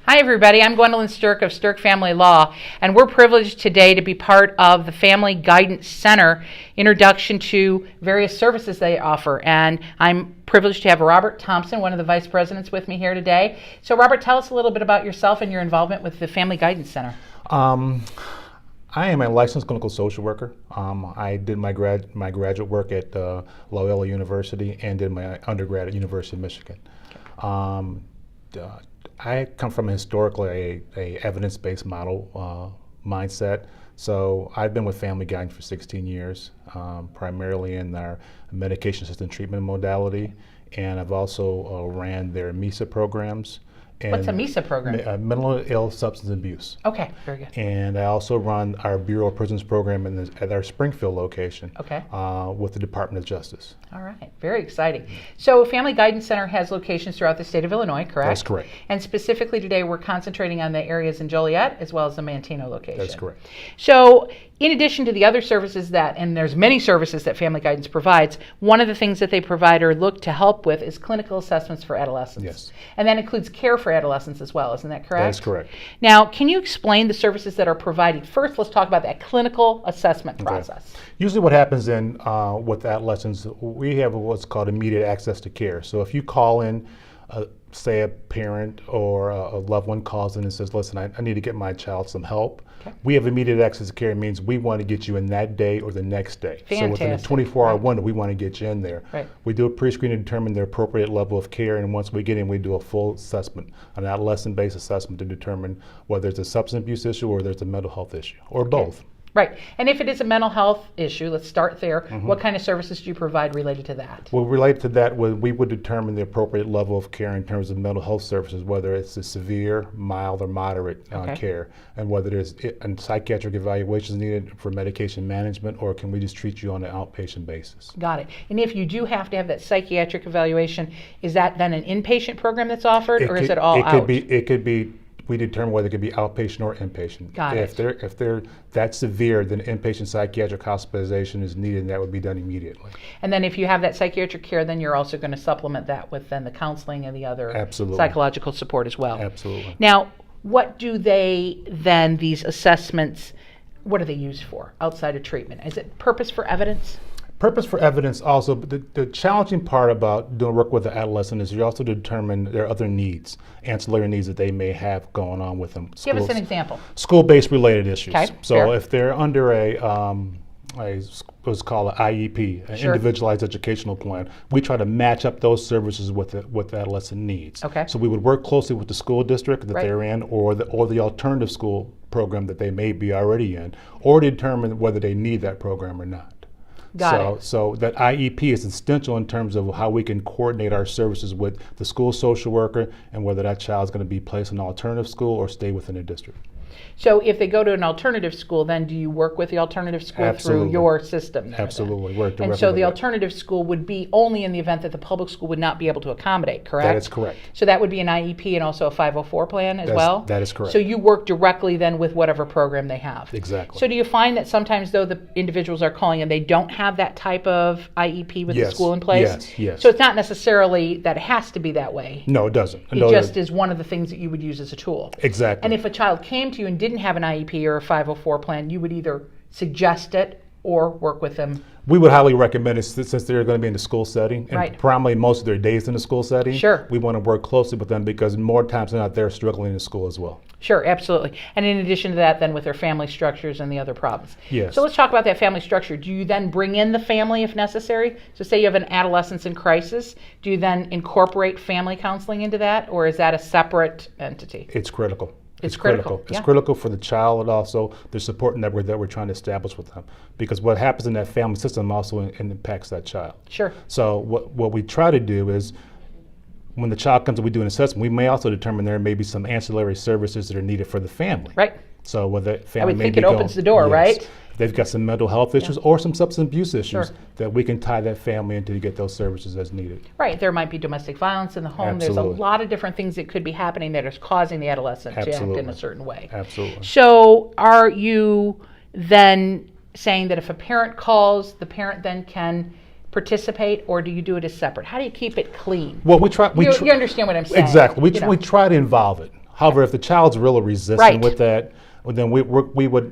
Hi everybody, I'm Gwendolyn Sterk of Sterk Family Law, and we're privileged today to be part of the Family Guidance Center introduction to various services they offer. And I'm privileged to have Robert Thompson, one of the vice presidents, with me here today. So Robert, tell us a little bit about yourself and your involvement with the Family Guidance Center. I am a licensed clinical social worker. I did my graduate work at Loyola University and did my undergrad at University of Michigan. I come from historically a evidence-based model mindset. So I've been with Family Guidance for 16 years, primarily in our medication-assisted treatment modality, and I've also ran their MISA programs. What's a MISA program? Mental ill substance abuse. Okay, very good. And I also run our Bureau of Prisons program at our Springfield location. Okay. With the Department of Justice. All right, very exciting. So Family Guidance Center has locations throughout the state of Illinois, correct? That's correct. And specifically today we're concentrating on the areas in Joliet as well as the Manteno location. That's correct. So in addition to the other services and there's many services that Family Guidance provides, one of the things that they provide or look to help with is clinical assessments for adolescents. Yes. And that includes care for adolescents as well, isn't that correct? That is correct. Now, can you explain the services that are provided? First, let's talk about that clinical assessment process. Okay. Usually what happens with adolescents, we have what's called immediate access to care. So if you call in, say a parent or a loved one calls in and says, listen, I need to get my child some help. Okay. We have immediate access to care. It means we want to get you in that day or the next day. Fantastic. So within a 24-hour window, we want to get you in there. Right. We do a pre-screen to determine the appropriate level of care, and once we get in, we do a full assessment, an adolescent-based assessment to determine whether it's a substance abuse issue or there's a mental health issue, or both. Right. And if it is a mental health issue, let's start there. Mm-hmm. What kind of services do you provide related to that? Well, related to that, we would determine the appropriate level of care in terms of mental health services, whether it's a severe, mild, or moderate care, and whether there's psychiatric evaluations needed for medication management, or can we just treat you on an outpatient basis. Got it. And if you do have to have that psychiatric evaluation, is that then an inpatient program that's offered, or is it all out? It could be. We determine whether it could be outpatient or inpatient. Got it. If they're that severe, then inpatient psychiatric hospitalization is needed, and that would be done immediately. And then if you have that psychiatric care, then you're also going to supplement that with then the counseling and the other Absolutely. Psychological support as well. Absolutely. Now, what do these assessments, what do they use for outside of treatment? Is it purpose for evidence? Purpose for evidence also, but the challenging part about doing work with the adolescent is you also determine their other needs, ancillary needs that they may have going on with them. Give us an example. School-based related issues. Okay, so fair. if they're under what's called an IEP, an individualized educational plan, we try to match up those services with the adolescent needs. Okay. So we would work closely with the school district that they're in, or the alternative school program that they may be already in, or determine whether they need that program or not. So that IEP is essential in terms of how we can coordinate our services with the school social worker and whether that child is going to be placed in an alternative school or stay within a district. So if they go to an alternative school, then do you work with the alternative school Absolutely. through your system? Absolutely. Work directly and so the with alternative school would be only in the event that the public school would not be able to accommodate, correct? That is correct. So that would be an IEP and also a 504 plan as well? That is correct. So you work directly then with whatever program they have? Exactly. So do you find that sometimes though the individuals are calling and they don't have that type of IEP with the school in place? Yes. So it's not necessarily that it has to be that way? No, it doesn't. It just is one of the things that you would use as a tool? Exactly. And if a child came to you and didn't have an IEP or a 504 plan, you would either suggest it or work with them? We would highly recommend it since they're going to be in the school setting, and primarily most of their days in the school setting. Sure. We want to work closely with them because more times than not they're struggling in school as well. Sure, absolutely. And in addition to that, then with their family structures and the other problems. Yes. So let's talk about that family structure. Do you then bring in the family if necessary? So say you have an adolescence in crisis, do you then incorporate family counseling into that, or is that a separate entity? It's critical. It's critical. It's critical for the child and also the support network that we're trying to establish with them. Because what happens in that family system also impacts that child. Sure. So what we try to do is when the child comes and we do an assessment, we may also determine there may be some ancillary services that are needed for the family. Right. So whether family I would may think be it opens the door, right? They've got some mental health issues or some substance abuse issues that we can tie that family into to get those services as needed. Right. There might be domestic violence in the home. Absolutely. There's a lot of different things that could be happening that is causing the adolescent to act in a certain way. Absolutely. So are you then saying that if a parent calls, the parent then can participate, or do you do it as separate? How do you keep it clean? Well, you understand what I'm saying. Exactly. We try to involve it. However, if the child's really resistant Right. with that, well, then we would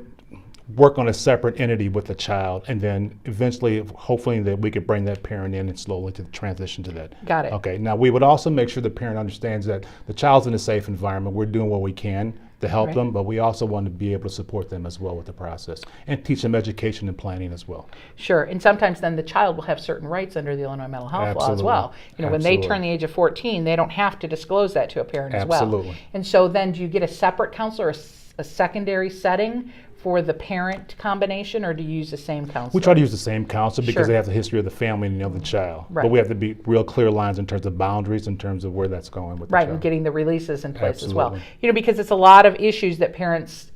work on a separate entity with the child, and then eventually, hopefully, that we could bring that parent in and slowly to transition to that. Got it. Okay. Now, we would also make sure the parent understands that the child's in a safe environment. We're doing what we can to help Right. them, but we also want to be able to support them as well with the process and teach them education and planning as well. Sure, and sometimes then the child will have certain rights under the Illinois mental health law as Absolutely. well. You know, when they Absolutely. turn the age of 14, they don't have to disclose that to a parent as well. Absolutely. And so then do you get a separate counselor, a secondary setting for the parent combination, or do you use the same counselor? We try to use the same counselor because Sure. they have the history of the family and of the child. Right. But we have to be real clear lines in terms of boundaries, in terms of where that's going with the Right, child. and getting the releases in place as well. Absolutely. You know, because it's a lot of issues that parents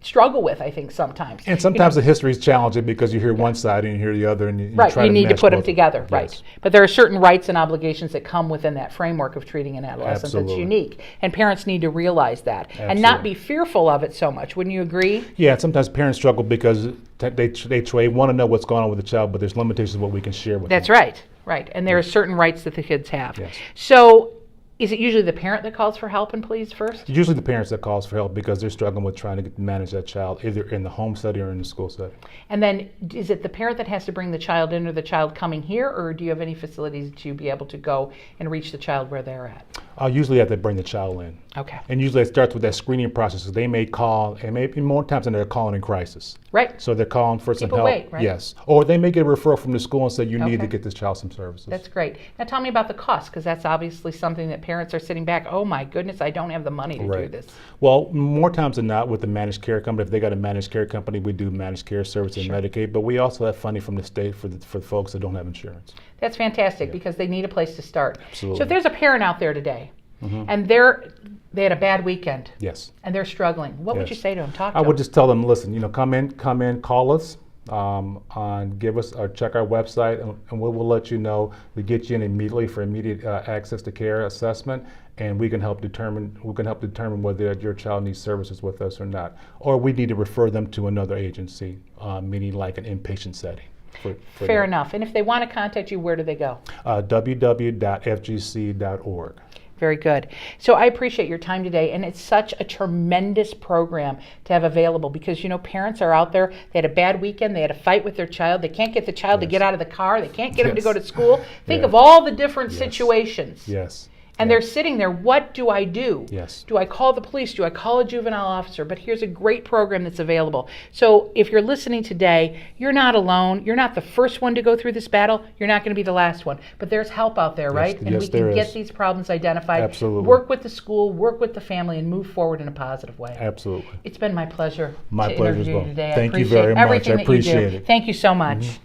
struggle with, I think, sometimes. And sometimes the history is challenging because you hear one side and you hear the other, and you Right, try you to need to match put them both. together, Yes. right. But there are certain rights and obligations that come within that framework of treating an adolescent that's Absolutely. unique. And parents need to realize that and not be fearful of it so much. Wouldn't you agree? Yeah, and sometimes parents struggle because they want to know what's going on with the child, but there's limitations of what we can share with That's them. right, right. And there are certain rights that the kids have. Yes. So is it usually the parent that calls for help and pleas first? It's usually the parents that calls for help because they're struggling with trying to manage that child either in the home setting or in the school setting. And then is it the parent that has to bring the child in, or the child coming here, or do you have any facilities to be able to go and reach the child where they're at? Usually have to bring the child in. Okay. And usually it starts with that screening process. So they may call, and maybe more times than they're calling in crisis. Right. So they're calling for some People help. wait, right? Yes. Or they may get a referral from the school and say, you need Okay. to get this child some services. That's great. Now tell me about the cost, because that's obviously something that parents are sitting back, oh my goodness, I don't have the money to do Right. this. Well, more times than not with the managed care company, if they got a managed care company, we do managed care service and Sure. Medicaid, but we also have funding from the state for the folks that don't have insurance. That's fantastic because they need a place to start. Absolutely. So if there's a parent out there today and they had a bad weekend Yes. and they're struggling, what would Yes. you say to them? Talk to I them. would just tell them, listen, come in, call us, give us or check our website, and we'll let you know. We get you in immediately for immediate access to care assessment, and we can help determine whether your child needs services with us or not, or we need to refer them to another agency, meaning like an inpatient setting. For Fair that. enough. And if they want to contact you, where do they go? www.fgc.org. Very good. So I appreciate your time today, and it's such a tremendous program to have available because, parents are out there, they had a bad weekend, they had a fight with their child, they can't get the child to Yes. get out of the car, they can't get them to Yes. go to school. Think Yeah. of all the different Yes. situations. Yes. And Yeah. they're sitting there, what do I do? Yes. Do I call the police? Do I call a juvenile officer? But here's a great program that's available. So if you're listening today, you're not alone. You're not the first one to go through this battle. You're not going to be the last one. But there's help out there, right? And yes, we can there get is. these problems identified. Absolutely. Work with the school, work with the family, and move forward in a positive way. Absolutely. It's been my pleasure My to pleasure as interview well. you today. Thank I you appreciate very much. everything I that you do. appreciate it. Thank you so much.